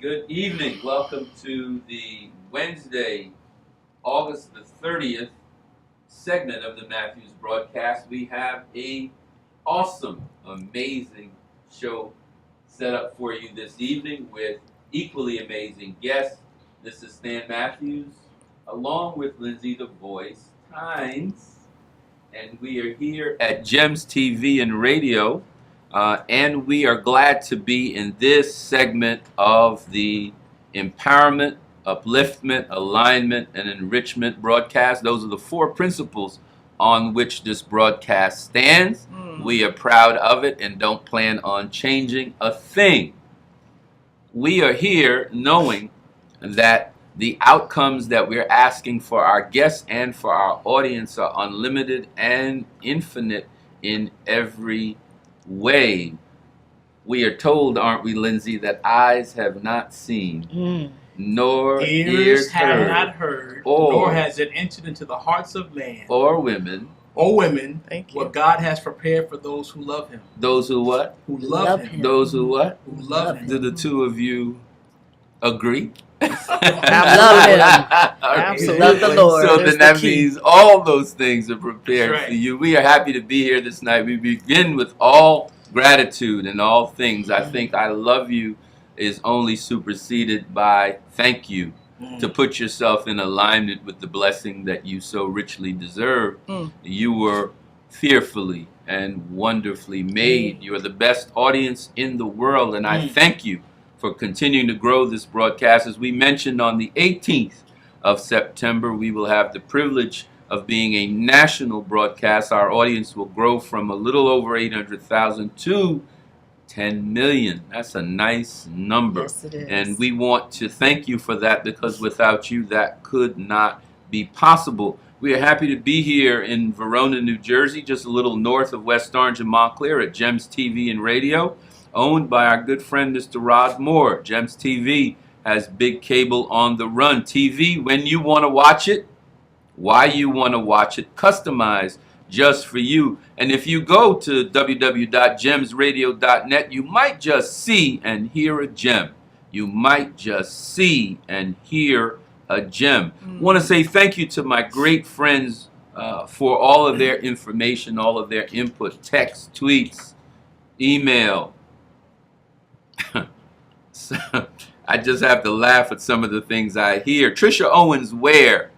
Good evening. Welcome to the Wednesday, August the 30th segment of the Matthews broadcast. We have a awesome, amazing show set up for you this evening with equally amazing guests. This is Stan Matthews, along with Lindsay the Voice Tynes, and we are here at Gems TV and Radio. And we are glad to be in this segment of the empowerment, upliftment, alignment, and enrichment broadcast. Those are the four principles on which this broadcast stands. We are proud of it and don't plan on changing a thing. We are here knowing that the outcomes that we're asking for our guests and for our audience are unlimited and infinite in every way. We are told, aren't we, Lindsay, that eyes have not seen, nor ears have heard, not heard, or, nor has it entered into the hearts of man or women, Thank you. what God has prepared for those who love Him. Those who what? Who love Him. Those who what? Who love Him. Do the two of you agree? Absolutely. Absolutely. Love the Lord. So There's then that the key. means all those things are prepared That's right. for you. We are happy to be here this night. We begin with all gratitude and all things. I think I love you is only superseded by thank you. To put yourself in alignment with the blessing that you so richly deserve. You were fearfully and wonderfully made. You are the best audience in the world, and I thank you for continuing to grow this broadcast. As we mentioned, on the 18th of September, we will have the privilege of being a national broadcast. Our audience will grow from a little over 800,000 to 10 million. That's a nice number. Yes, it is. And we want to thank you for that, because without you, that could not be possible. We are happy to be here in Verona, New Jersey, just a little north of West Orange and Montclair at Gems TV and Radio, owned by our good friend, Mr. Rod Moore. Gems TV has big cable on the run. TV, when you want to watch it, why you want to watch it, customized just for you. And if you go to www.gemsradio.net, you might just see and hear a gem. You might just see and hear a gem. I want to say thank you to my great friends for all of their information, all of their input, text, tweets, email. So, I just have to laugh at some of the things I hear. Trisha Owens Ware,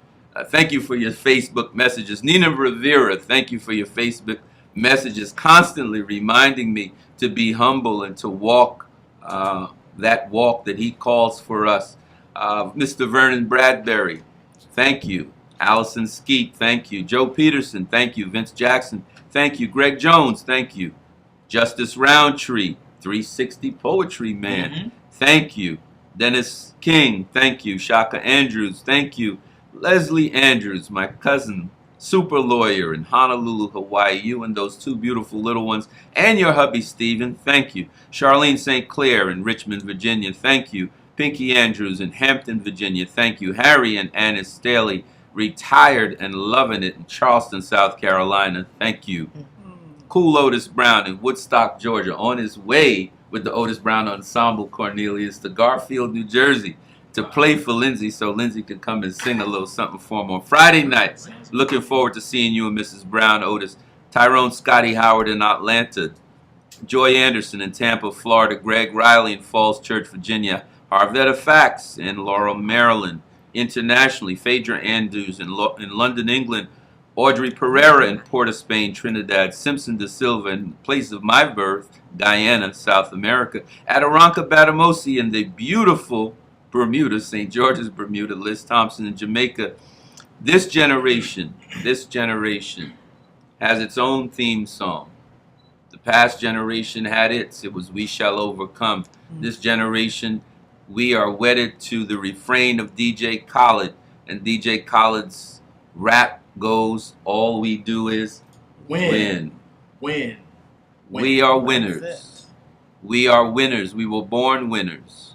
thank you for your Facebook messages. Nina Rivera, thank you for your Facebook messages, constantly reminding me to be humble and to walk that walk that he calls for us. Mr. Vernon Bradbury, thank you. Allison Skeet, thank you. Joe Peterson, thank you. Vince Jackson, thank you. Greg Jones, thank you. Justice Roundtree, 360 Poetry Man, thank you. Dennis King, thank you. Shaka Andrews, thank you. Leslie Andrews, my cousin, super lawyer in Honolulu, Hawaii, you and those two beautiful little ones, and your hubby, Stephen, thank you. Charlene St. Clair in Richmond, Virginia, thank you. Pinky Andrews in Hampton, Virginia, thank you. Harry and Annis Staley, retired and loving it in Charleston, South Carolina, thank you. Cool Otis Brown in Woodstock, Georgia, on his way with the Otis Brown Ensemble Cornelius to Garfield, New Jersey, to play for Lindsay so Lindsay could come and sing a little something for him on Friday nights. Looking forward to seeing you and Mrs. Brown, Otis. Tyrone Scotty Howard in Atlanta. Joy Anderson in Tampa, Florida. Greg Riley in Falls Church, Virginia. Harvetta Fax in Laurel, Maryland. Internationally, Phaedra Andrews in London, England. Audrey Pereira in Port of Spain, Trinidad. Simpson da Silva in place of my birth, Guyana, South America. Adoranka Batamosi in the beautiful Bermuda, St. George's, Bermuda. Liz Thompson in Jamaica. This generation has its own theme song. The past generation had its. It was We Shall Overcome. This generation, we are wedded to the refrain of DJ Khaled. And DJ Khaled's rap goes, all we do is win. We are winners. We are winners. We were born winners.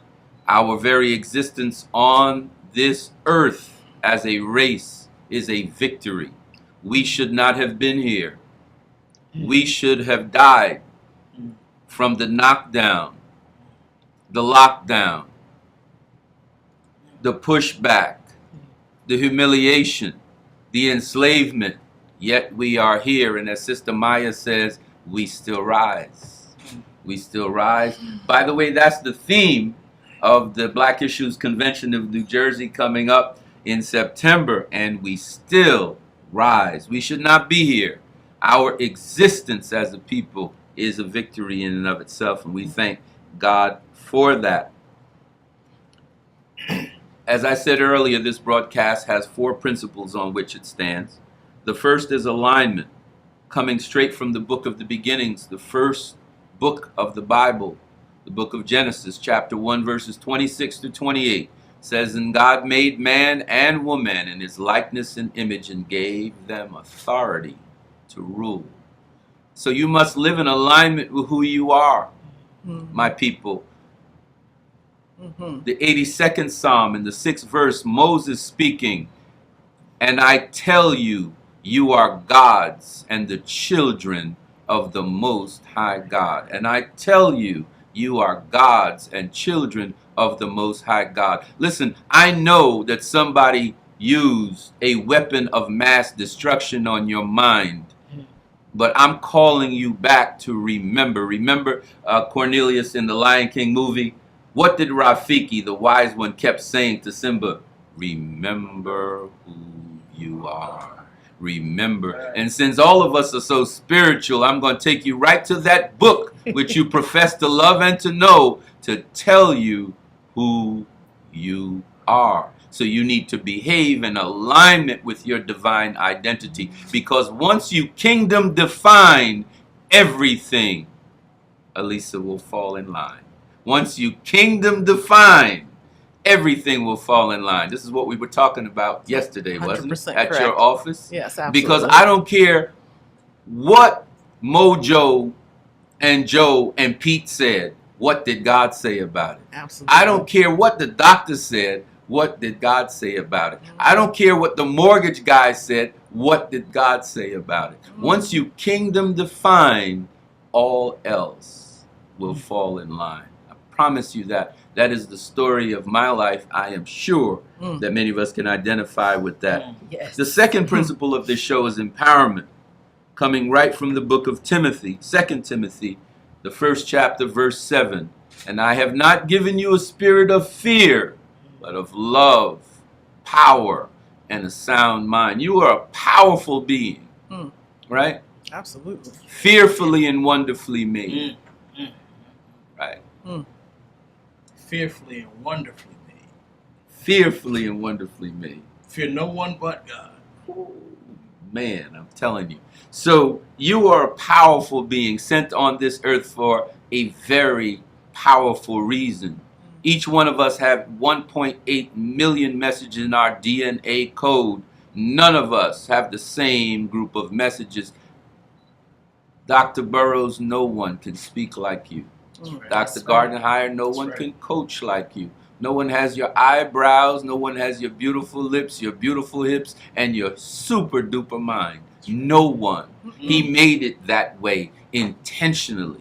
Our very existence on this earth as a race is a victory. We should not have been here. We should have died from the knockdown, the lockdown, the pushback, the humiliation, the enslavement, yet we are here. And as Sister Maya says, we still rise. We still rise. By the way, that's the theme of the Black Issues Convention of New Jersey coming up in September, and we still rise. We should not be here. Our existence as a people is a victory in and of itself, and we thank God for that. As I said earlier, this broadcast has 4 principles on which it stands. The first is alignment, coming straight from the book of the beginnings, the first book of the Bible, the book of Genesis, chapter 1, verses 26 to 28, says, "And God made man and woman in his likeness and image and gave them authority to rule." So you must live in alignment with who you are, my people. The 82nd Psalm in the 6th verse, Moses speaking, "And I tell you, you are gods and the children of the Most High God." And I tell you, you are gods and children of the Most High God. Listen, I know that somebody used a weapon of mass destruction on your mind, but I'm calling you back to remember. Remember Cornelius in the Lion King movie? What did Rafiki, the wise one, kept saying to Simba? Remember who you are. Remember. And since all of us are so spiritual, I'm going to take you right to that book which you profess to love and to know, to tell you who you are. So you need to behave in alignment with your divine identity, because once you kingdom define everything, Elisa, will fall in line. Once you kingdom define, everything will fall in line. This is what we were talking about yesterday, wasn't it? At correct. your office? Yes, absolutely. Because I don't care what Mojo and Joe and Pete said. What did God say about it? Absolutely. I don't care what the doctor said. What did God say about it? I don't care what the mortgage guy said. What did God say about it? Once you kingdom define, all else will fall in line. I promise you that. That is the story of my life. I am sure that many of us can identify with that. Yes. The second principle of this show is empowerment, coming right from the book of Timothy, 2 Timothy, the 1st chapter, verse 7. "And I have not given you a spirit of fear, but of love, power, and a sound mind." You are a powerful being, right? Absolutely. Fearfully and wonderfully made, right? Fearfully and wonderfully made. Fearfully and wonderfully made. Fear no one but God. Man, I'm telling you. So you are a powerful being sent on this earth for a very powerful reason. Each one of us have 1.8 million messages in our DNA code. None of us have the same group of messages. Dr. Burroughs, no one can speak like you. Right. Dr. Gardenhire, no one right. can coach like you. No one has your eyebrows. No one has your beautiful lips, your beautiful hips, and your super duper mind. No one. He made it that way intentionally,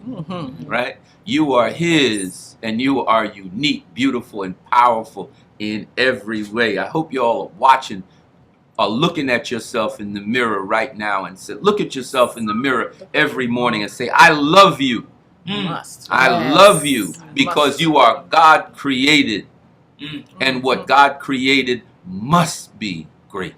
right? You are his, and you are unique, beautiful, and powerful in every way. I hope you all are watching, are looking at yourself in the mirror right now, and say, look at yourself in the mirror every morning and say, "I love you. Must. I love you," because you are God created, and what God created must be great.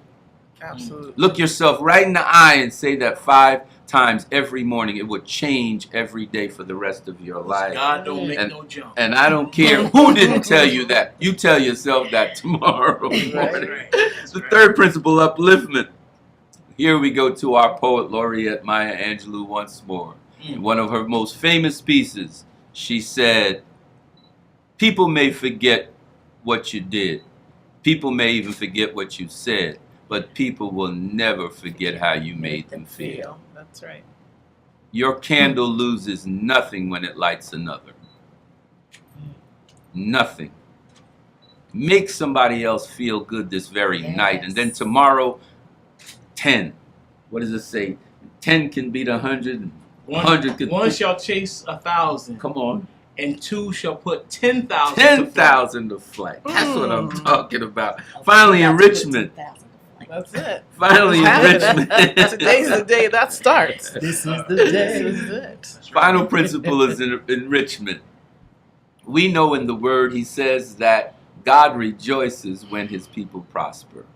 Absolutely. Look yourself right in the eye and say that 5 times every morning. It will change every day for the rest of your life. God don't make no jump. And I don't care who didn't tell you that. You tell yourself that tomorrow morning. Right. The third principle, upliftment. Here we go to our poet laureate Maya Angelou once more. In one of her most famous pieces, she said, "People may forget what you did. People may even forget what you said, but people will never forget how you made them feel." That's right. Your candle loses nothing when it lights another. Nothing. Make somebody else feel good this very night, and then tomorrow, 10. What does it say? 10 can beat 100. 100 could. One shall chase 1,000. Come on. and two shall put 10,000 10,000 to flight. That's what I'm Mm. talking about. Finally, enrichment. That's it. Finally, enrichment. Today's the day that starts. This is the This day. is it. Final principle is enrichment. We know in the Word, He says that God rejoices when His people prosper.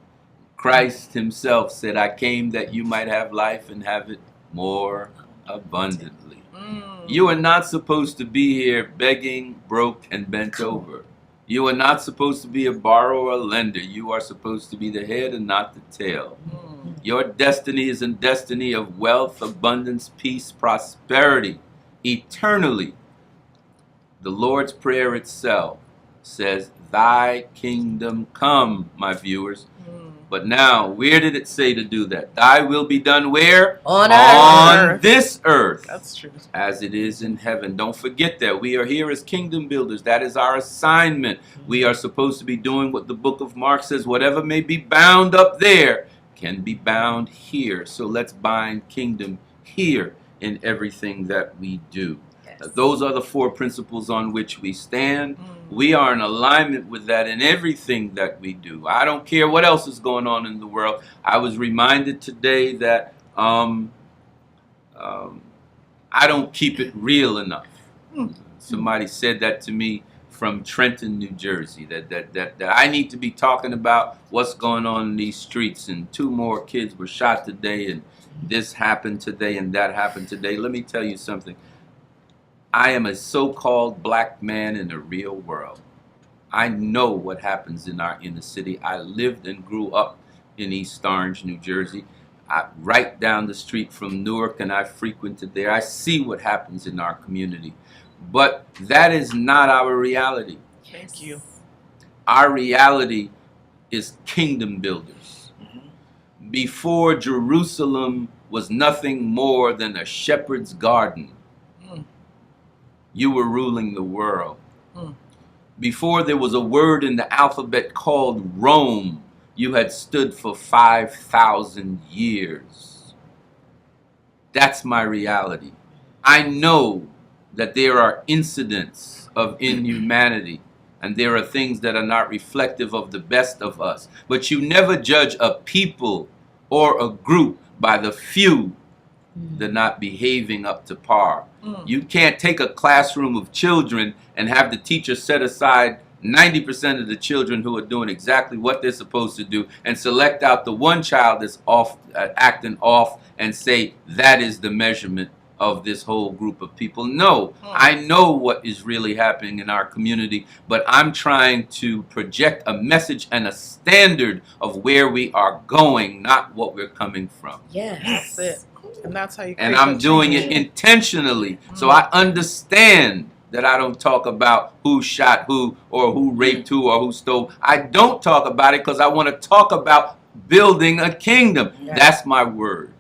Christ Himself said, I came that you might have life and have it more abundantly. Mm. You are not supposed to be here begging, broke, and bent over. You are not supposed to be a borrower or lender. You are supposed to be the head and not the tail. Mm. Your destiny is a destiny of wealth, abundance, peace, prosperity, eternally. The Lord's Prayer itself says, Thy kingdom come, my viewers. Mm. But now, where did it say to do that? Thy will be done where? On On this earth. That's true. As it is in heaven. Don't forget that. We are here as kingdom builders. That is our assignment. We are supposed to be doing what the book of Mark says, whatever may be bound up there can be bound here. So let's bind kingdom here in everything that we do. Those are the four principles on which we stand. We are in alignment with that in everything that we do. I don't care what else is going on in the world. I was reminded today that I don't keep it real enough. Somebody said that to me from Trenton, New Jersey, that I need to be talking about what's going on in these streets, and 2 more kids were shot today, and this happened today, and that happened today. Let me tell you something. I am a so-called black man in the real world. I know what happens in our inner city. I lived and grew up in East Orange, New Jersey. Right down the street from Newark, and I frequented there. I see what happens in our community. But that is not our reality. Thank you. Our reality is kingdom builders. Before, Jerusalem was nothing more than a shepherd's garden. You were ruling the world. Before there was a word in the alphabet called Rome, you had stood for 5,000 years. That's my reality. I know that there are incidents of inhumanity, and there are things that are not reflective of the best of us. But you never judge a people or a group by the few that are not behaving up to par. You can't take a classroom of children and have the teacher set aside 90% of the children who are doing exactly what they're supposed to do and select out the one child that's off, acting off, and say that is the measurement of this whole group of people. No, I know what is really happening in our community, but I'm trying to project a message and a standard of where we are going, not what we're coming from. That's it. And that's how you And create I'm that doing it change. intentionally. So I understand that I don't talk about who shot who or who raped who or who stole. I don't talk about it because I want to talk about building a kingdom. Yeah. That's my word.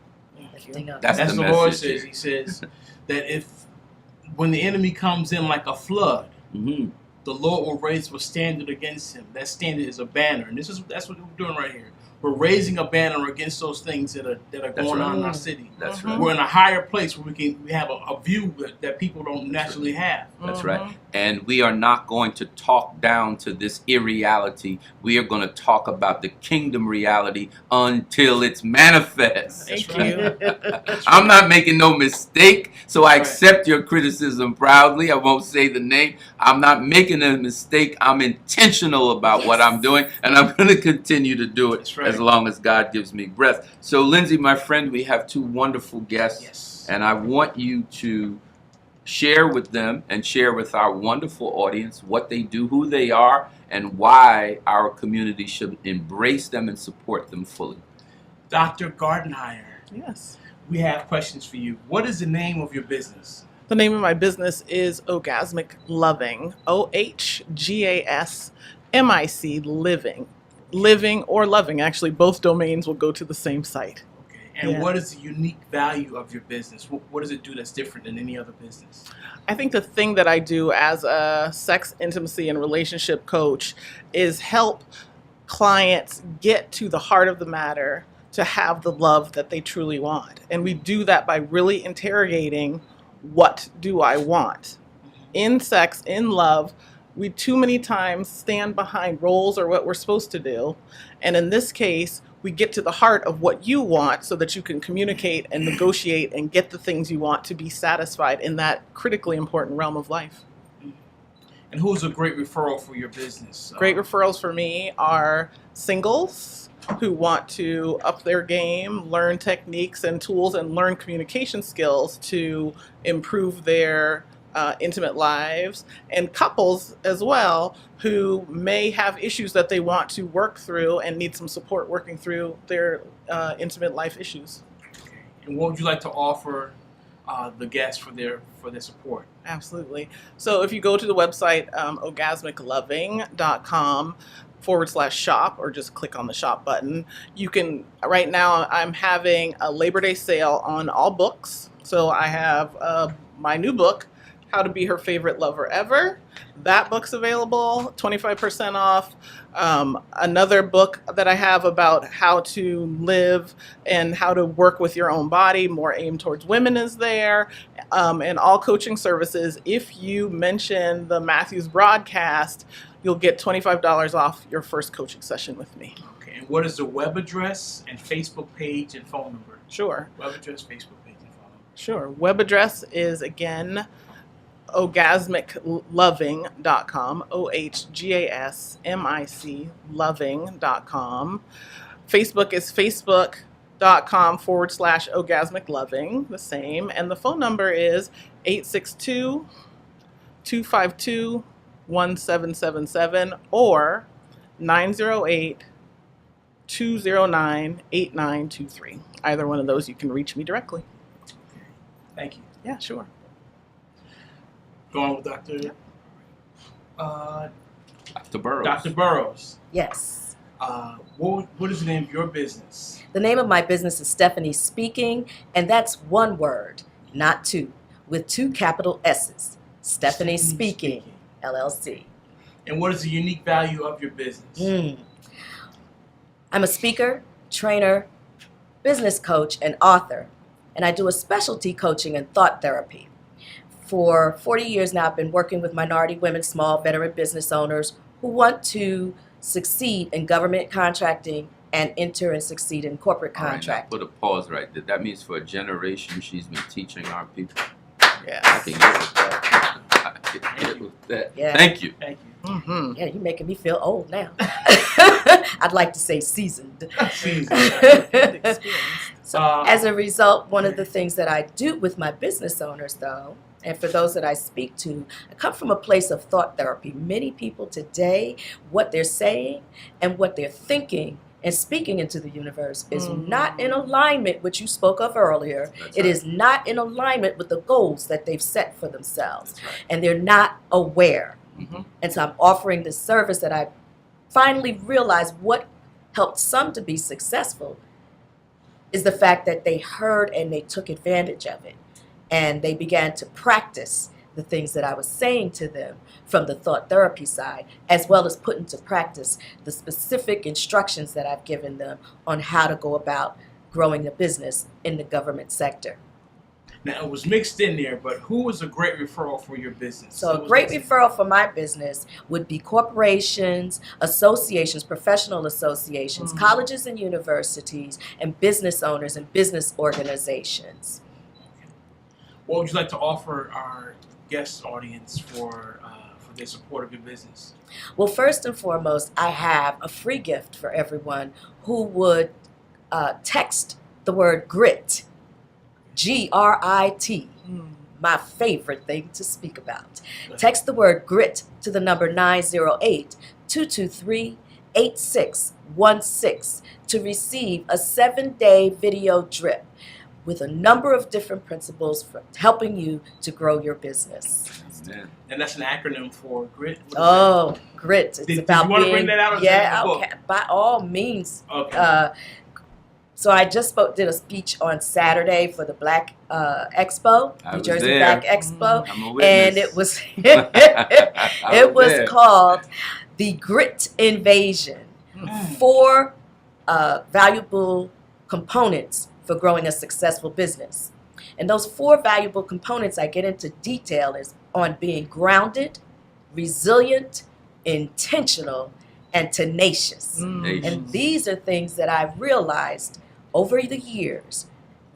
That's As the the Lord message. says, He says that if when the enemy comes in like a flood, Mhm. the Lord will raise a standard against him. That standard is a banner, and that's what we're doing right here. We're raising a banner against those things that are That's going right. on in our city. That's right. We're in a higher place where we have a view that people don't naturally have. That's right. And we are not going to talk down to this irreality. We are going to talk about the kingdom reality until it's manifest. Thank That's right. you. I'm not making no mistake, so I Right. accept your criticism proudly. I won't say the name. I'm not making a mistake. I'm intentional about what I'm doing, and I'm going to continue to do it That's right. as long as God gives me breath. So, Lindsay, my friend, we have 2 wonderful guests, Yes. and I want you to share with them and share with our wonderful audience what they do, who they are, and why our community should embrace them and support them fully. Dr. Gardenhire, Yes. we have questions for you. What is the name of your business? The name of my business is Orgasmic Loving. OHGASMIC Living. Living or loving. Actually, both domains will go to the same site. Okay. And Yeah. what is the unique value of your business? What does it do that's different than any other business? I think the thing that I do as a sex, intimacy, and relationship coach is help clients get to the heart of the matter to have the love that they truly want. And we do that by really interrogating, what do I want? in sex, in love, we too many times stand behind roles or what we're supposed to do. And in this case, we get to the heart of what you want so that you can communicate and negotiate and get the things you want to be satisfied in that critically important realm of life. And who's a great referral for your business? Great referrals for me are singles who want to up their game, learn techniques and tools, and learn communication skills to improve their intimate lives, and couples as well who may have issues that they want to work through and need some support working through their intimate life issues. And what would you like to offer the guests for their support? Absolutely. So if you go to the website orgasmicloving.com/shop, or just click on the shop button, you can, right now I'm having a Labor Day sale on all books. So I have my new book, How to Be Her Favorite Lover Ever. That book's available, 25% off. Another book that I have about how to live and how to work with your own body, more aimed towards women, is there. And all coaching services. If you mention the Matthews broadcast, you'll get $25 off your first coaching session with me. Okay. And what is the web address and Facebook page and phone number? Sure. Web address, Facebook page, and phone number. Sure. Web address is, again, orgasmicloving.com, OHGASMIC loving.com. Facebook is facebook.com/orgasmicloving, the same. And the phone number is 862-252-1777 or 908-209-8923. Either one of those, you can reach me directly. Thank you. Yeah, sure. Go on with Dr. Dr. Burrows. Dr. Burrows. Yes. What is the name of your business? The name of my business is Stephanie Speaking, and that's one word, not two, with two capital S's. Stephanie Speaking, LLC. And what is the unique value of your business? I'm a speaker, trainer, business coach, and author, and I do a specialty coaching and thought therapy. For 40 years now, I've been working with minority women, small veteran business owners who want to succeed in government contracting and enter and succeed in corporate All right, now contracting. put a pause right there. That means for a generation she's been teaching our people. I Yes. can get with that. I can get with that. Yeah. Thank you. Thank you. Mm-hmm. Yeah, you're making me feel old now. I'd like to say seasoned. So as a result, one of the things that I do with my business owners, though, and for those that I speak to, I come from a place of thought therapy. Many people today, what they're saying and what they're thinking and speaking into the universe is not in alignment, which you spoke of earlier. That's It right. is not in alignment with the goals that they've set for themselves. That's right. And they're not aware. Mhm. And so I'm offering this service that I finally realized what helped some to be successful is the fact that they heard and they took advantage of it. And they began to practice the things that I was saying to them from the thought therapy side, as well as put into practice the specific instructions that I've given them on how to go about growing a business in the government sector. Now, it was mixed in there, but who was a great referral for your business? So a great referral for my business would be corporations, associations, professional associations, colleges and universities, and business owners and business organizations. What would you like to offer our guest audience for their support of your business? Well, first and foremost, I have a free gift for everyone who would text the word GRIT, G-R-I-T, my favorite thing to speak about. Text the word GRIT to the number 908-223-8616 to receive a 7-day video drip with a number of different principles for helping you to grow your business. Amen. And that's an acronym for GRIT? What is Oh, grit. It's Did about you want to being, bring that out? Or is that yeah, in the book? okay, by all means. Okay. So I just did a speech on Saturday for the Black Expo, I New was Jersey there. Black Expo, I'm a witness. and it was I it was there. called the Grit Invasion. 4 valuable components for growing a successful business. And those 4 valuable components I get into detail is on being grounded, resilient, intentional, and tenacious. And these are things that I've realized over the years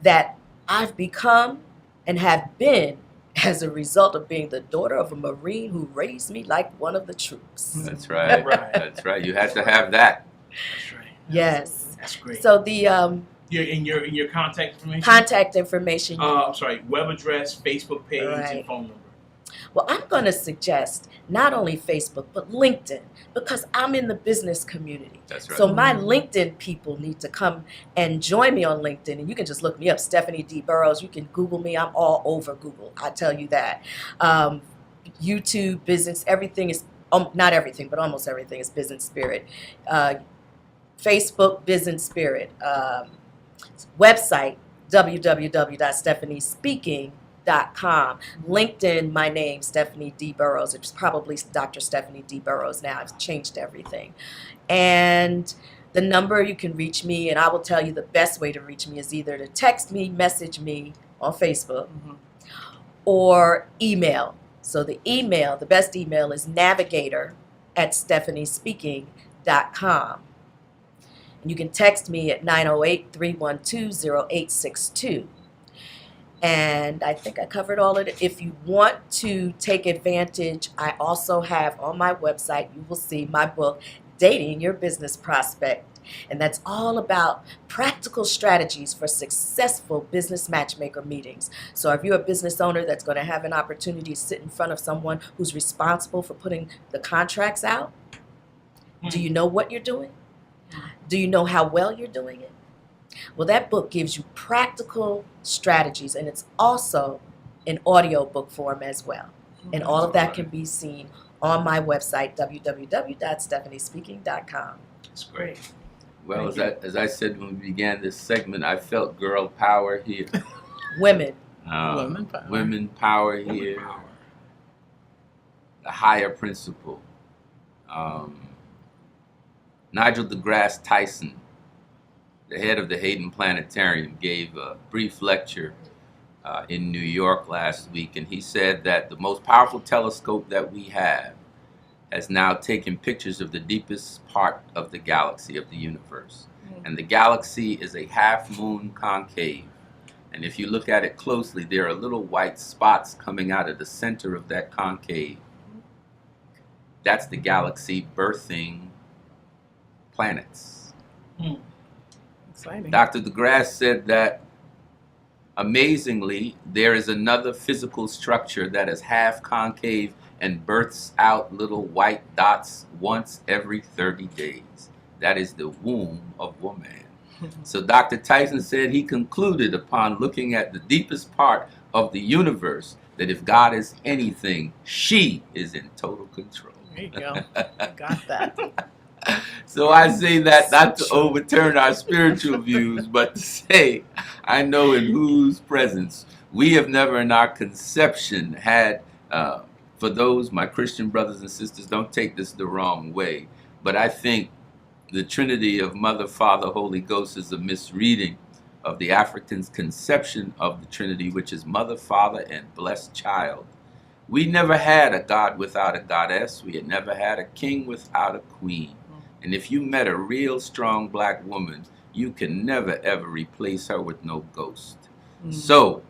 that I've become and have been as a result of being the daughter of a Marine who raised me like one of the troops. That's right. Right. That's right. You had to have that. That's right. Yes. That's great. So the Your contact information. contact information. I'm sorry. Web address, Facebook page, Right. and phone number. Well, I'm going to suggest not only Facebook, but LinkedIn, because I'm in the business community. That's right. So my LinkedIn people need to come and join me on LinkedIn. And you can just look me up, Stephanie D. Burrows. You can Google me. I'm all over Google. I tell you that. YouTube, business, everything is, not everything, but almost everything is Business Spirit. Facebook, Business Spirit. Website, www.stephaniespeaking.com. LinkedIn, my name, Stephanie D. Burrows. It's probably Dr. Stephanie D. Burrows now. I've changed everything. And the number you can reach me, and I will tell you the best way to reach me is either to text me, message me on Facebook, or email. So the best email is navigator@stephaniespeaking.com. And you can text me at 908-312-0862. And I think I covered all of it. If you want to take advantage, I also have on my website, you will see my book, Dating Your Business Prospect. And that's all about practical strategies for successful business matchmaker meetings. So if you're a business owner that's going to have an opportunity to sit in front of someone who's responsible for putting the contracts out, do you know what you're doing? Do you know how well you're doing it? Well, that book gives you practical strategies, and it's also in audio book form as well. And all of that can be seen on my website, www.stephaniespeaking.com. That's great. Well, Thank as I said when we began this segment, I felt girl power here. Women. Women power. Women power here. The higher principle. Nigel deGrasse Tyson, the head of the Hayden Planetarium, gave a brief lecture in New York last week, and he said that the most powerful telescope that we have has now taken pictures of the deepest part of the galaxy, of the universe. And the galaxy is a half-moon concave. And if you look at it closely, there are little white spots coming out of the center of that concave. That's the galaxy birthing planets. Exciting. Dr. deGrasse said that, amazingly, there is another physical structure that is half concave and births out little white dots once every 30 days. That is the womb of woman. So Dr. Tyson said he concluded upon looking at the deepest part of the universe that if God is anything, she is in total control. There you go. Got that. So I say that not to overturn our spiritual views, but to say, I know in whose presence we have never in our conception had, for those, my Christian brothers and sisters, don't take this the wrong way, but I think the Trinity of Mother, Father, Holy Ghost is a misreading of the African's conception of the Trinity, which is Mother, Father, and blessed child. We never had a God without a goddess. We had never had a king without a queen. And if you met a real strong black woman, you can never ever replace her with no ghost. So,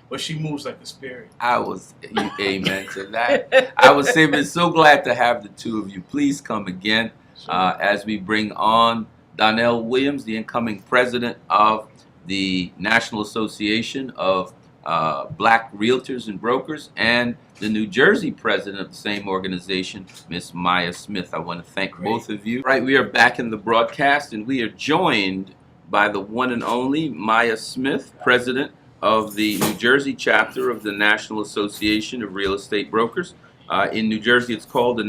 But she moves like a spirit. I was, amen to that. I was saying, we're so glad to have the two of you. Please come again as we bring on Donnell Williams, the incoming president of the National Association of Black Realtors and Brokers, and the New Jersey president of the same organization, Miss Maya Smith. I want to thank both of you. Right, we are back in the broadcast, and we are joined by the one and only Maya Smith, president of the New Jersey chapter of the National Association of Real Estate Brokers. In New Jersey, it's called the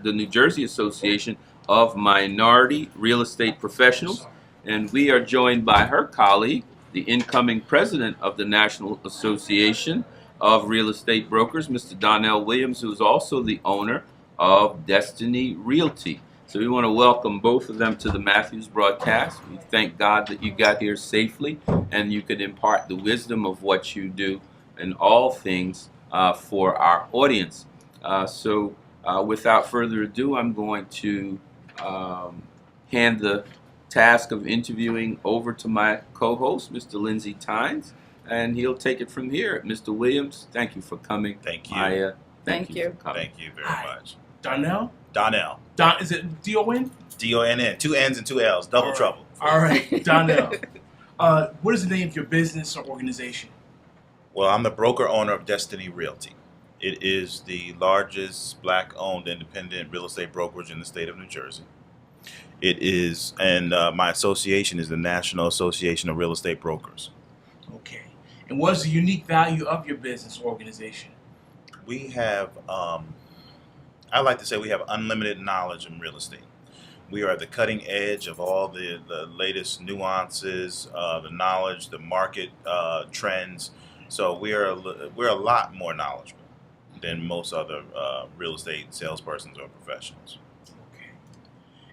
New Jersey Association of Minority Real Estate Professionals. And we are joined by her colleague, the incoming president of the National Association of Real Estate Brokers, Mr. Donnell Williams, who is also the owner of Destiny Realty. So we want to welcome both of them to the Matthews broadcast. We thank God that you got here safely and you could impart the wisdom of what you do in all things for our audience. Without further ado, I'm going to hand the task of interviewing over to my co-host, Mr. Lindsey Tynes, and he'll take it from here. Mr. Williams, thank you for coming. Thank you. Maya, thank Thank you you. for coming. Thank you very Hi. much. Donnell? Donnell. Is it D-O-N? D-O-N-N. 2 N's and 2 L's. Double All right. trouble. All right, Donnell. What is the name of your business or organization? Well, I'm the broker owner of Destiny Realty. It is the largest black-owned independent real estate brokerage in the state of New Jersey. It is, and my association is the National Association of Real Estate Brokers. Okay. And what is the unique value of your business or organization? We have, I like to say we have unlimited knowledge in real estate. We are at the cutting edge of all the latest nuances, the knowledge, the market trends. So we're a lot more knowledgeable than most other real estate salespersons or professionals. Okay.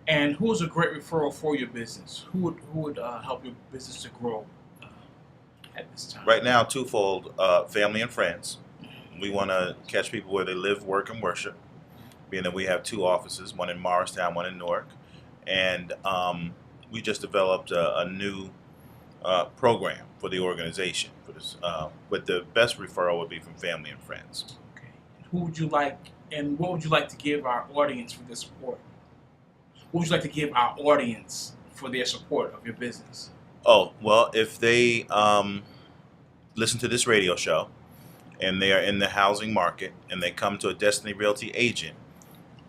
And who is a great referral for your business? Who would help your business to grow at this time? Right now, twofold: family and friends. We want to catch people where they live, work, and worship. Being that we have 2 offices, one in Morristown, one in Newark, and we just developed a new program for the organization. For this, but the best referral would be from family and friends. Okay. Who would you like, and what would you like to give our audience for their support? What would you like to give our audience for their support of your business? Oh, well, if they listen to this radio show and they are in the housing market and they come to a Destiny Realty agent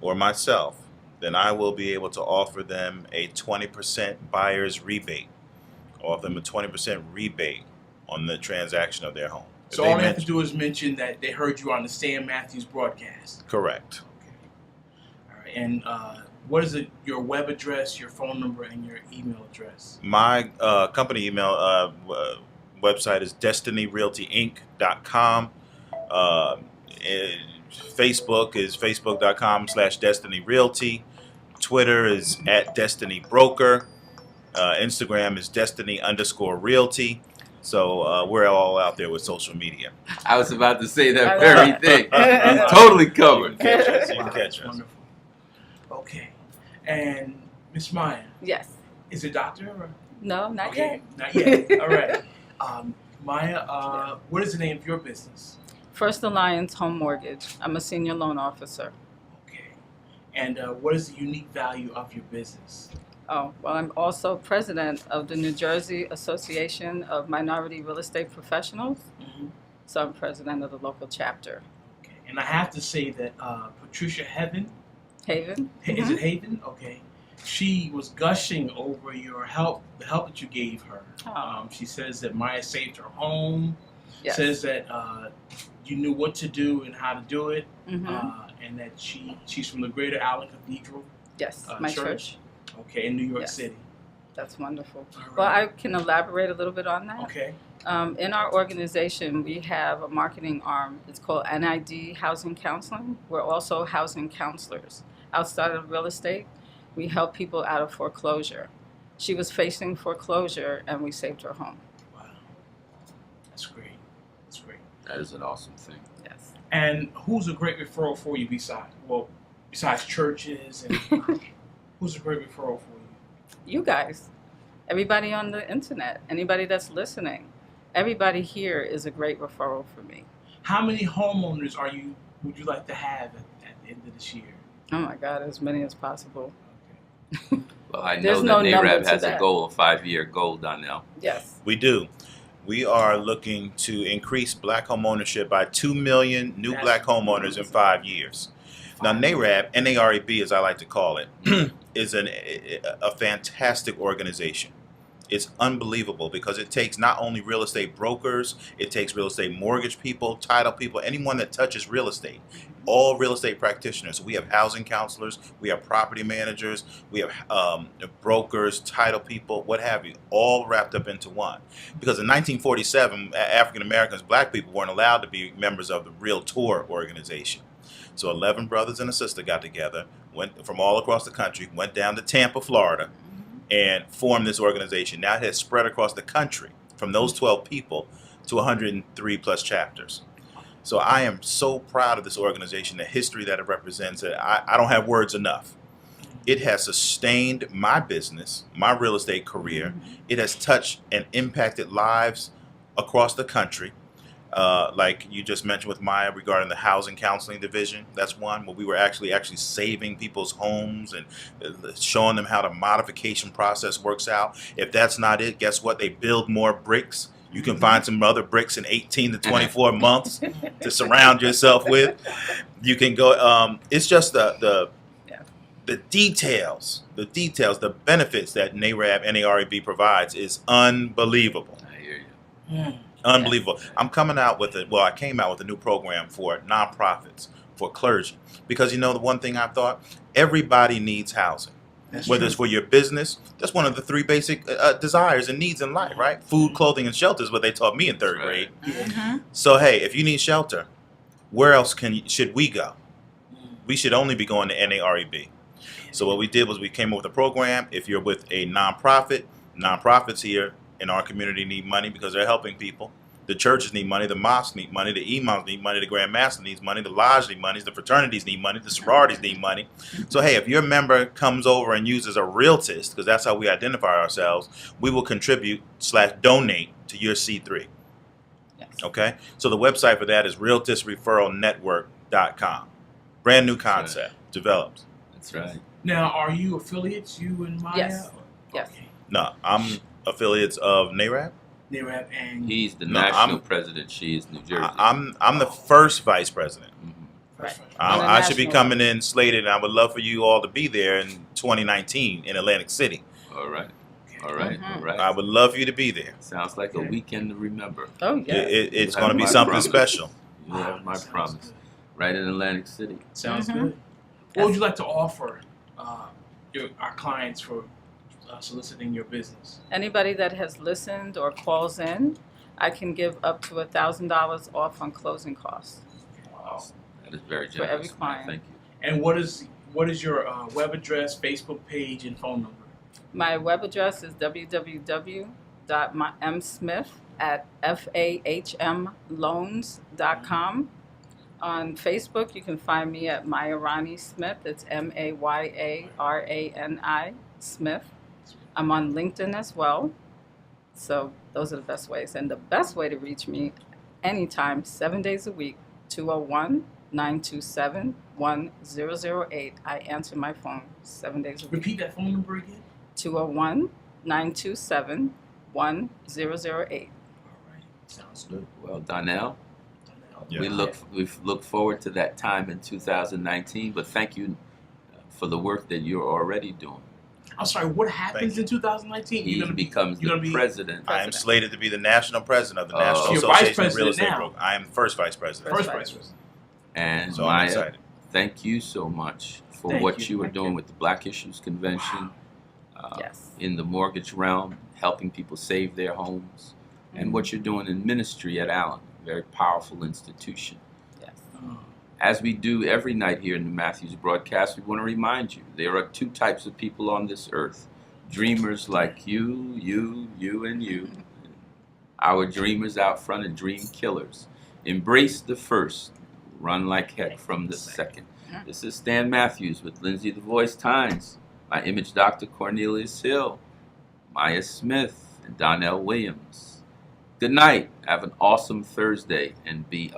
or myself, then I will be able to offer them a 20% buyer's rebate, offer them a 20% rebate on the transaction of their home. If So they all they have to mention- do is mention that they heard you on the Stan Matthews broadcast. Correct. Okay. All right. And what is it? Your web address, your phone number, and your email address. My company email website is destinyrealtyinc.com. Facebook is facebook.com/destinyrealty. Twitter is @destinybroker. Instagram is destiny_realty. So we're all out there with social media. I was about to say that I very love thing. that. Totally covered. Catch us. You can Wow, catch that's us. wonderful. Okay. And Miss Maya, Yes. is it doctor? Or? No, not Okay, yet. not yet. All right. Maya, what is the name of your business? First Alliance Home Mortgage. I'm a senior loan officer. Okay. And what is the unique value of your business? Oh, well, I'm also president of the New Jersey Association of Minority Real Estate Professionals. Mm-hmm. So I'm president of the local chapter. Okay. And I have to say that Patricia Haven, Haven? is it Haven? Okay. She was gushing over your help, the help that you gave her. Oh. She says that Maya saved her home. Yes. Says that you knew what to do and how to do it, Mhm. and that she's from the Greater Allen Cathedral, Yes, my church. okay, in New York Yes. City. That's wonderful. All right. Well, I can elaborate a little bit on that. Okay. In our organization, we have a marketing arm. It's called NID Housing Counseling. We're also housing counselors. Outside of real estate, we help people out of foreclosure. She was facing foreclosure, and we saved her home. Wow. That's great. That's great. That is an awesome thing. Yes. And who's a great referral for you besides churches and who's a great referral for you? You guys, everybody on the internet, anybody that's listening, everybody here is a great referral for me. How many homeowners would you like to have at the end of this year? Oh my God, as many as possible. Okay. Well, I know There's that no number NAREB to has a that. goal, a 5-year goal, Donnell. Yes. We do. We are looking to increase black home ownership by 2 million new That's black homeowners in 5 years. Now, NAREB, N-A-R-E-B as I like to call it, is a fantastic organization. It's unbelievable because it takes not only real estate brokers, it takes real estate mortgage people, title people, anyone that touches real estate. All real estate practitioners. We have housing counselors, we have property managers, we have brokers, title people, what have you, all wrapped up into one. Because in 1947, African Americans, black people weren't allowed to be members of the Realtor organization. So 11 brothers and a sister got together, went from all across the country, went down to Tampa, Florida, and formed this organization. Now it has spread across the country from those 12 people to 103 plus chapters. So I am so proud of this organization, the history that it represents. I don't have words enough. It has sustained my business, my real estate career. It has touched and impacted lives across the country. Like you just mentioned with Maya regarding the housing counseling division, that's one where we were actually saving people's homes and showing them how the modification process works out. If that's not it, guess what? They build more bricks. You can find some other bricks in 18 to 24 months to surround yourself with. You can go. It's just the details, the benefits that NARAB, NAREB provides is unbelievable. I hear you. Unbelievable. I came out with a new program for nonprofits, for clergy. Because the one thing I thought, everybody needs housing. That's Whether true. it's for your business, that's one of the 3 basic desires and needs in life, right? Food, clothing, and shelter is what they taught me in 3rd grade. So hey, if you need shelter, where else should we go? We should only be going to NAREB. So what we did was we came up with a program. If you're with a nonprofit, nonprofits here in our community need money because they're helping people. The churches need money, the mosques need money, the imams need money, the Grand Master needs money, the lodge need money, the fraternities need money, the sororities need money. So hey, if your member comes over and uses a realtist, because that's how we identify ourselves, we will contribute/donate to your C3. Yes. Okay? So the website for that is realtistreferralnetwork.com. Brand new concept developed. That's right. Now, are you affiliates, you and Maya? Yes. Yes. Okay. No, I'm affiliates of NARAB. NARAB and He's the No, national I'm- president. She is New Jersey. I'm the first vice president. Mhm. Right. I, On a I should be national coming in slated, and I would love for you all to be there in 2019 in Atlantic City. All right. All right. Mhm. All right. I would love for you to be there. Sounds like a weekend to remember. Oh, yeah. It's You going to have be my something promise. special. You have my Sounds promise. good. Right in Atlantic City. Sounds Mhm. good. What would you like to offer our clients for soliciting your business? Anybody that has listened or calls in, I can give up to $1,000 off on closing costs. Wow. That is very For every generous. client. Thank you. And what is your web address, Facebook page, and phone number? My web address is www.msmith@fahmloans.com. On Facebook, you can find me at Mayarani Smith. It's Mayarani Smith. I'm on LinkedIn as well. So those are the best ways. And the best way to reach me anytime, 7 days a week, 201-927-1008. I answer my phone 7 days a week. Repeat that phone number again. 201-927-1008. All right. Sounds good. Well, Donnell, Yeah. we look forward to that time in 2019. But thank you for the work that you're already doing. I'm sorry. What happens in 2019? He becomes you're the gonna be president. I am slated to be the national president of the Oh. National You're vice Association of Real president Estate now. Brokers. I am the first vice president. first That's vice president. And So I'm Maya, excited. thank you so much for Thank what you. you are Thank doing you. with the Black Issues Convention. Yes. In the mortgage realm, helping people save their homes, and what you're doing in ministry at Allen, a very powerful institution. Yes. As we do every night here in the Matthews broadcast, we want to remind you there are 2 types of people on this earth. Dreamers like you, and you. Our dreamers out front and dream killers. Embrace the first, run like heck from the second. This is Stan Matthews with Lindsay the Voice Tynes, my image doctor Cornelius Hill, Maya Smith, and Donnell Williams. Good night. Have an awesome Thursday and be